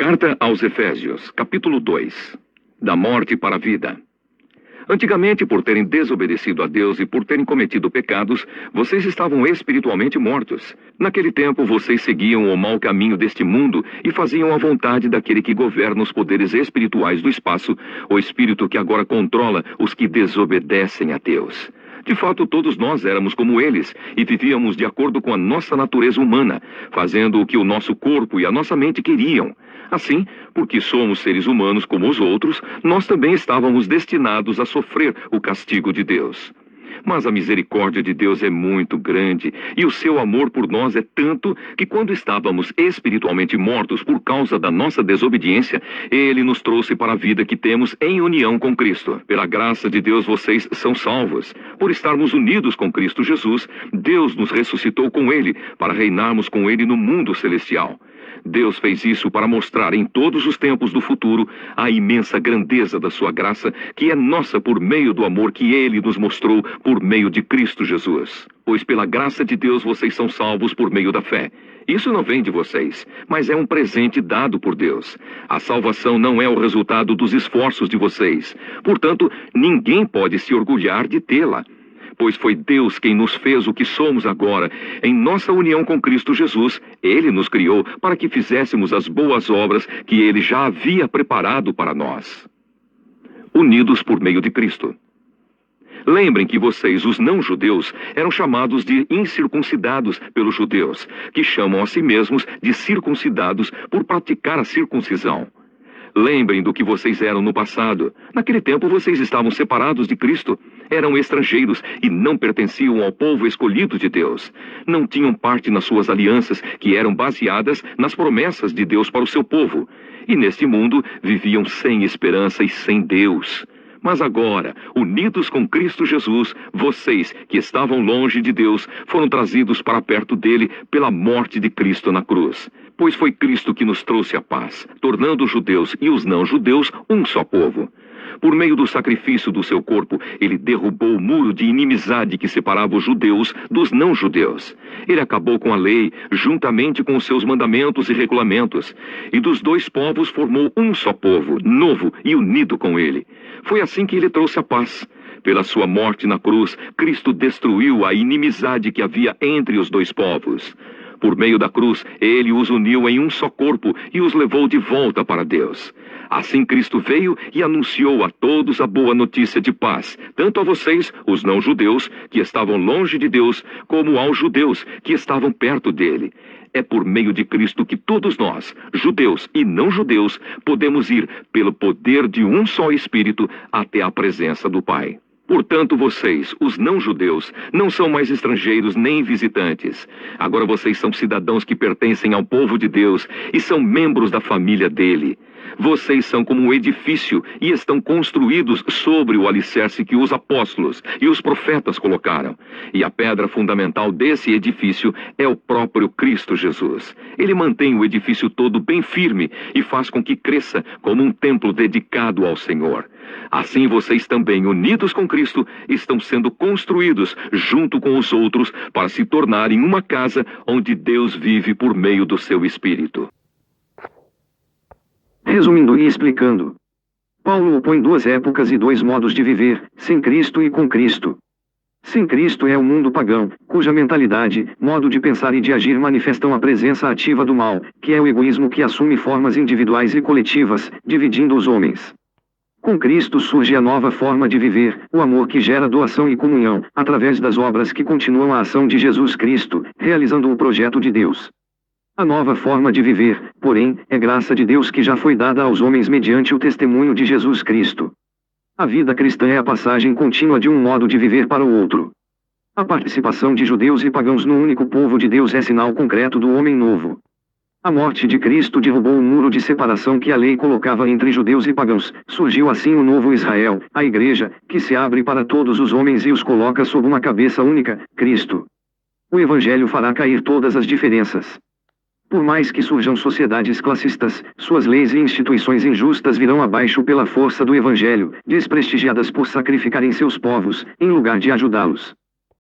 Carta aos Efésios, capítulo 2. Da morte para a vida. Antigamente, por terem desobedecido a Deus e por terem cometido pecados, vocês estavam espiritualmente mortos. Naquele tempo, vocês seguiam o mau caminho deste mundo e faziam a vontade daquele que governa os poderes espirituais do espaço, o espírito que agora controla os que desobedecem a Deus. De fato, todos nós éramos como eles e vivíamos de acordo com a nossa natureza humana, fazendo o que o nosso corpo e a nossa mente queriam. Assim, porque somos seres humanos como os outros, nós também estávamos destinados a sofrer o castigo de Deus. Mas a misericórdia de Deus é muito grande e o seu amor por nós é tanto que quando estávamos espiritualmente mortos por causa da nossa desobediência, Ele nos trouxe para a vida que temos em união com Cristo. Pela graça de Deus vocês são salvos. Por estarmos unidos com Cristo Jesus, Deus nos ressuscitou com Ele para reinarmos com Ele no mundo celestial. Deus fez isso para mostrar em todos os tempos do futuro a imensa grandeza da sua graça, que é nossa por meio do amor que Ele nos mostrou por meio de Cristo Jesus. Pois pela graça de Deus vocês são salvos por meio da fé. Isso não vem de vocês, mas é um presente dado por Deus. A salvação não é o resultado dos esforços de vocês. Portanto, ninguém pode se orgulhar de tê-la. Pois foi Deus quem nos fez o que somos agora. Em nossa união com Cristo Jesus, Ele nos criou para que fizéssemos as boas obras que Ele já havia preparado para nós. Unidos por meio de Cristo. Lembrem que vocês, os não-judeus, eram chamados de incircuncidados pelos judeus, que chamam a si mesmos de circuncidados por praticar a circuncisão. Lembrem do que vocês eram no passado. Naquele tempo vocês estavam separados de Cristo. Eram estrangeiros e não pertenciam ao povo escolhido de Deus. Não tinham parte nas suas alianças, que eram baseadas nas promessas de Deus para o seu povo. E neste mundo viviam sem esperança e sem Deus. Mas agora, unidos com Cristo Jesus, vocês que estavam longe de Deus foram trazidos para perto dele pela morte de Cristo na cruz. Pois foi Cristo que nos trouxe a paz, tornando os judeus e os não-judeus um só povo. Por meio do sacrifício do seu corpo, ele derrubou o muro de inimizade que separava os judeus dos não-judeus. Ele acabou com a lei, juntamente com os seus mandamentos e regulamentos, e dos dois povos formou um só povo, novo e unido com ele. Foi assim que ele trouxe a paz. Pela sua morte na cruz, Cristo destruiu a inimizade que havia entre os dois povos. Por meio da cruz, ele os uniu em um só corpo e os levou de volta para Deus. Assim Cristo veio e anunciou a todos a boa notícia de paz, tanto a vocês, os não-judeus, que estavam longe de Deus, como aos judeus, que estavam perto dele. É por meio de Cristo que todos nós, judeus e não-judeus, podemos ir, pelo poder de um só Espírito, até a presença do Pai. Portanto, vocês, os não-judeus, não são mais estrangeiros nem visitantes. Agora vocês são cidadãos que pertencem ao povo de Deus e são membros da família dele. Vocês são como um edifício e estão construídos sobre o alicerce que os apóstolos e os profetas colocaram. E a pedra fundamental desse edifício é o próprio Cristo Jesus. Ele mantém o edifício todo bem firme e faz com que cresça como um templo dedicado ao Senhor. Assim vocês também, unidos com Cristo, estão sendo construídos junto com os outros para se tornarem uma casa onde Deus vive por meio do seu Espírito. Resumindo e explicando, Paulo opõe duas épocas e dois modos de viver, sem Cristo e com Cristo. Sem Cristo é o mundo pagão, cuja mentalidade, modo de pensar e de agir manifestam a presença ativa do mal, que é o egoísmo que assume formas individuais e coletivas, dividindo os homens. Com Cristo surge a nova forma de viver, o amor que gera doação e comunhão, através das obras que continuam a ação de Jesus Cristo, realizando o projeto de Deus. A nova forma de viver, porém, é graça de Deus que já foi dada aos homens mediante o testemunho de Jesus Cristo. A vida cristã é a passagem contínua de um modo de viver para o outro. A participação de judeus e pagãos no único povo de Deus é sinal concreto do homem novo. A morte de Cristo derrubou o muro de separação que a lei colocava entre judeus e pagãos. Surgiu assim o novo Israel, a igreja, que se abre para todos os homens e os coloca sob uma cabeça única, Cristo. O Evangelho fará cair todas as diferenças. Por mais que surjam sociedades classistas, suas leis e instituições injustas virão abaixo pela força do Evangelho, desprestigiadas por sacrificarem seus povos, em lugar de ajudá-los.